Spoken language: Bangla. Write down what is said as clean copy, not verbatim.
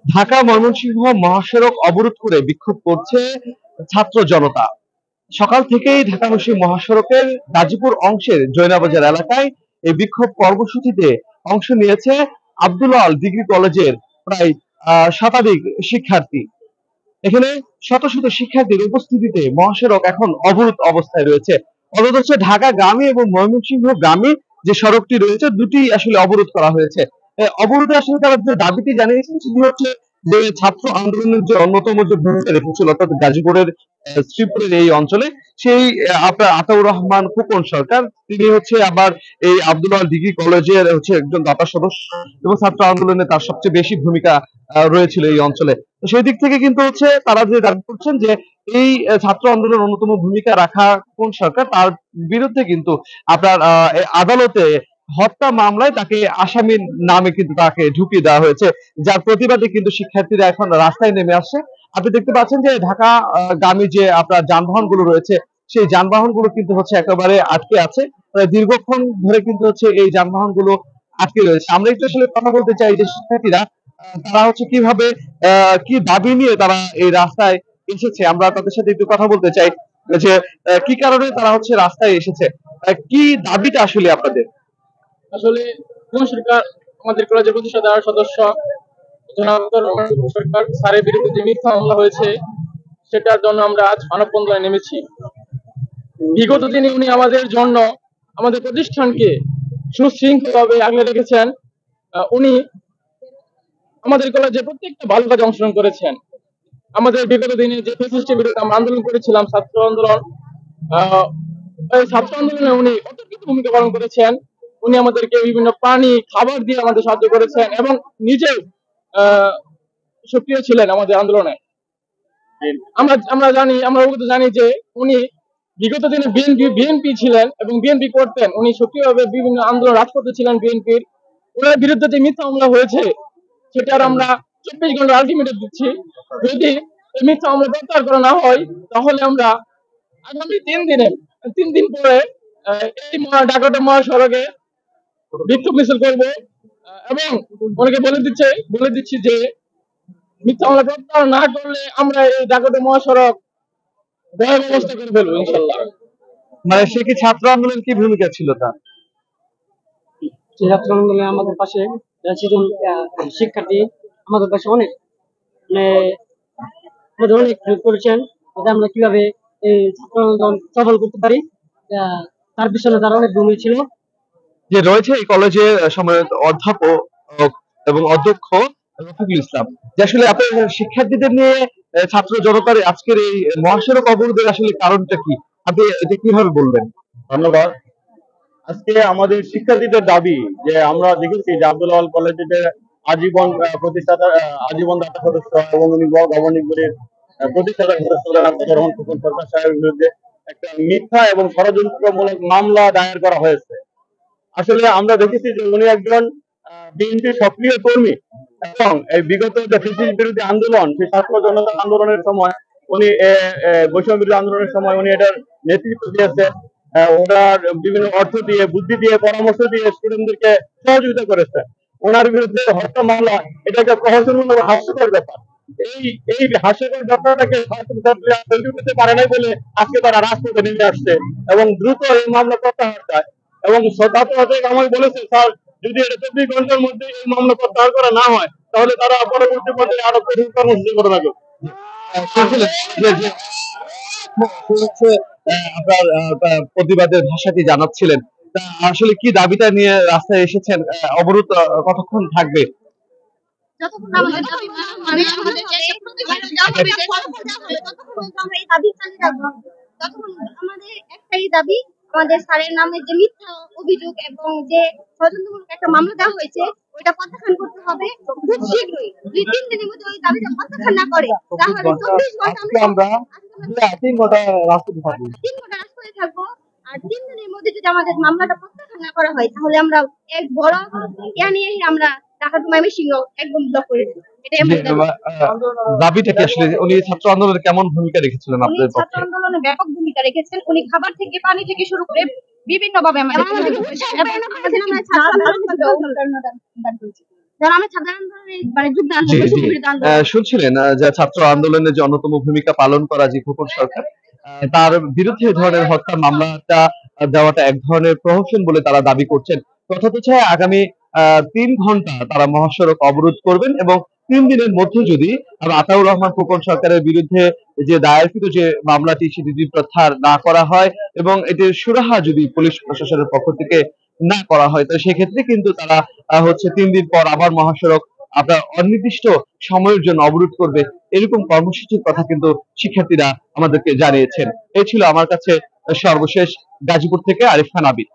ঢাকা ময়মনসিংহ মহাসড়ক অবরোধ করে বিক্ষোভ করছে ছাত্র জনতা। সকাল থেকেই ঢাকা ময়মনসিংহ মহাসড়কের গাজীপুর অংশের জৈনাবাজার এলাকায় এই বিক্ষোভ কর্মসূচিতে অংশ নিয়েছে আব্দুল আল ডিগ্রি কলেজের প্রায় শতাধিক শিক্ষার্থী। এখানে শত শত শিক্ষার্থীর উপস্থিতিতে মহাসড়ক এখন অবরোধ অবস্থায় রয়েছে। অথচ ঢাকাগামী এবং ময়মনসিংহগামী যে সড়কটি রয়েছে দুটি আসলে অবরোধ করা হয়েছে। অবরোধে আসলে তারা যে দাবিটি জানিয়েছেন সেটি হচ্ছে যে ছাত্র আন্দোলনের যে অন্যতম যে ভূমিকা রেখেছিল অর্থাৎ গাজীপুরের শ্রীপুরের এই অঞ্চলে সেই আপনার আতাউর রহমান খোকন সরকার তিনি হচ্ছে আবার এই আব্দুল আল ডিগ্রি কলেজের হচ্ছে একজন দাতা সদস্য এবং ছাত্র আন্দোলনে তার সবচেয়ে বেশি ভূমিকা রয়েছিল এই অঞ্চলে। তো সেই দিক থেকে কিন্তু হচ্ছে তারা যে দাবি করছেন যে এই ছাত্র আন্দোলনের অন্যতম ভূমিকা রাখা কোন সরকার তার বিরুদ্ধে কিন্তু আপনার আদালতে হত্যা মামলায় তাকে আসামির নামে কিন্তু তাকে ঢুকিয়ে দেওয়া হয়েছে, যার প্রতিবাদে কিন্তু শিক্ষার্থীরা এখন রাস্তায় নেমে আসছে। আপনি দেখতে পাচ্ছেন যে ঢাকা গামী যে আপনার যানবাহন গুলো রয়েছে সেই যানবাহন গুলো কিন্তু হচ্ছে একেবারে আটকে আছে। দীর্ঘক্ষণ ধরে কিন্তু হচ্ছে এই যানবাহন গুলো আটকে রয়েছে। আমরা একটু আসলে কথা বলতে চাই যে শিক্ষার্থীরা তারা হচ্ছে কিভাবে কি দাবি নিয়ে তারা এই রাস্তায় এসেছে, আমরা তাদের সাথে একটু কথা বলতে চাই যে কি কারণে তারা হচ্ছে রাস্তায় এসেছে, কি দাবিটা আসলে আপনাদের? আসলে কোন সরকার আমাদের কলেজের প্রতিষ্ঠাতা সদস্য জনাব সরকার স্যারের বিরুদ্ধে যে মিথ্যা মামলা হয়েছে সেটার জন্য আমরা আজ মানববন্ধনে নেমেছি। বিগত দিনে উনি আমাদের জন্য আমাদের প্রতিষ্ঠানকে সুশৃঙ্খলভাবে আগলে রেখেছেন। উনি আমাদের কলেজে প্রত্যেকটা ভালো কাজে অংশগ্রহণ করেছেন। আমাদের বিগত দিনে যে ফ্যাসিস্টের বিরুদ্ধে আমরা আন্দোলন করেছিলাম ছাত্র আন্দোলন, এই ছাত্র আন্দোলনে উনি অত্যন্ত ভূমিকা পালন করেছেন। উনি আমাদেরকে বিভিন্ন পানি খাবার দিয়ে আমাদের সাহায্য করেছেন এবং নিজেও সক্রিয় ছিলেন আমাদের আন্দোলনে। আমরা জানি যে উনি বিগত দিনে বিএনপি ছিলেন এবং বিএনপি করতেন। উনি সক্রিয়ভাবে বিভিন্ন আন্দোলন রাজপথে ছিলেন বিএনপির। ওনার বিরুদ্ধে যে মিথ্যা মামলা হয়েছে সেটার আমরা 24 ঘন্টা আলটিমেটাম দিচ্ছি। যদি এই মিথ্যা মামলা প্রত্যাহার করা না হয় তাহলে আমরা আগামী 3 দিন পরে এই ঢাকা মহাসড়কে বিক্ষোভ মিছিল করবো এবং অনেকে বলে দিচ্ছি যে মিথ্যা মামলা প্রত্যাহার না করলে আমরা এই ঢাকা মহাসড়ক ভয়াবহ অবস্থা করে ফেলবো ইনশাল্লাহ। মানে সে কি ছাত্র আন্দোলনের কি ভূমিকা ছিল তার? ছাত্র আন্দোলনে আমাদের পাশে শিক্ষার্থী আমাদের পাশে অনেক মানে অনেক হেল্প করেছেন, আমরা কিভাবে এই ছাত্র আন্দোলন সফল করতে পারি তার পিছনে তার অনেক ভূমিকা ছিল। যে রয়েছে এই কলেজের সম্মানিত অধ্যাপক এবং অধ্যক্ষ রফিকুল ইসলাম, যে আসলে আপনার শিক্ষার্থীদের নিয়ে ছাত্র জনতার আজকের এই মহাসড়ক অবরোধের আসলে কারণটা কি, আপনি এটা কিভাবে বলবেন? ধন্যবাদ। আজকে আমাদের শিক্ষার্থীদের দাবি যে আমরা দেখেছি যে আব্দুল আল কলেজের আজীবন প্রতিষ্ঠাতা আজীবন দাতা সদস্য এবং উনি গভর্নিং বোর্ডের প্রতিষ্ঠাতা সদস্য রহমান খোকন সরকার সাহেবের বিরুদ্ধে একটা মিথ্যা এবং ষড়যন্ত্রমূলক মামলা দায়ের করা হয়েছে। আসলে আমরা দেখেছি যে উনি একজন বিএনপি সক্রিয় কর্মী এবং এই বিগত যে ফ্যাসিস্ট বিরোধী আন্দোলন সেই ছাত্র জনতা আন্দোলনের সময় উনি বৈষম্য বিরোধী আন্দোলনের সময় উনি এটার নেতৃত্ব দিয়েছেন। ওনার বিভিন্ন অর্থ দিয়ে বুদ্ধি দিয়ে পরামর্শ দিয়ে স্টুডেন্টদেরকে সহযোগিতা করেছে। ওনার বিরুদ্ধে হত্যা মামলা এটা একটা প্রহসনমূলক হাস্যকর ব্যাপার। এই হাস্যকর ব্যাপারটাকে ছাত্রছাত্রীরা সহ্য করতে পারে নাই বলে আজকে তারা রাজপথে নেমে আসছে এবং দ্রুত এই মামলা প্রত্যাহার চায় এবং ছাত্রছাত্রীরা আমাকে বলেছে স্যার যদি এটা 24 ঘন্টার মধ্যে এই মামলা প্রত্যাহার করা না হয় তাহলে তারা পরবর্তী পর্যায়ে আরো কঠিন কর্মসূচি করে থাকবে। আপনার প্রতিবাদের ভাষাটি জানাচ্ছিলেন, আসলে কি দাবিটা নিয়ে রাস্তায় এসেছেন? অবরোধ কতক্ষণ থাকবে? যতক্ষণ আমাদের দাবি মানা হবে, আমাদের দেশের প্রতিবাদ হবে, ততক্ষণ আমরা এই দাবি চালিয়ে যাবো। ততক্ষণ আমাদের একটাই দাবি, আমাদের স্যারের নামে যে মিথ্যা অভিযোগ এবং যে ষড়যন্ত্রমূলক একটা মামলা দেওয়া হয়েছে ওইটা প্রত্যাখ্যান করতে হবে খুব শীঘ্রই। 2-3 দিনের মধ্যে ওই দাবিটা প্রত্যাখ্যান না করে তাহলে 24 ঘন্টা আমরা 3 ঘন্টা রাস্তায় থাকবো। 3 ঘন্টা রাস্তায় থাকবো। আর 3 দিনের মধ্যে যদি আমাদের মামলাটা প্রত্যাখ্যান না করা হয় তাহলে আমরা এক বড় নিয়ে আমরা ঢাকা টু ময়মনসিংহ একদম ব্লক করে দেব। এটাই আমাদের দাবিটা কি আসলে উনি ছাত্র আন্দোলনে কেমন ভূমিকা রেখেছিলেন আপনাদের পক্ষে? ছাত্র আন্দোলনে ব্যাপক ভূমিকা রেখেছেন। উনি খাবার থেকে পানি থেকে শুরু করে বিভিন্ন ভাবে আমাদের যেন আমরা ছাত্র আন্দোলনে মানে যোগদান জি করবো, জি সংগঠিত আন্দোলন। শুনছিলেন যে ছাত্র আন্দোলনের যে অন্যতম ভূমিকা পালন করা যে খোকন সরকার, তার বিরুদ্ধে এই ধরনের হত্যা মামলাটা দেওয়াটা এক ধরনের প্রহসন বলে তারা দাবি করছেন। কথা হচ্ছে আগামী 3 ঘন্টা তারা মহাসড়ক অবরোধ করবেন এবং 3 দিনের মধ্যে যদি আতাউর রহমান খোকন সরকারের বিরুদ্ধে যে দায়েরকৃত যে মামলাটি সেটি যদি প্রত্যাহার না করা হয় এবং এটির সুরাহা যদি পুলিশ প্রশাসনের পক্ষ থেকে না করা হয়, তো সেক্ষেত্রে কিন্তু তারা হচ্ছে 3 দিন পর আবার মহাসড়ক আপনার অনির্দিষ্ট সময়ের জন্য অবরোধ করবে, এরকম কর্মসূচির কথা কিন্তু শিক্ষার্থীরা আমাদেরকে জানিয়েছেন। এই ছিল আমার কাছে সর্বশেষ। গাজীপুর থেকে আরিফ খান আবিদ।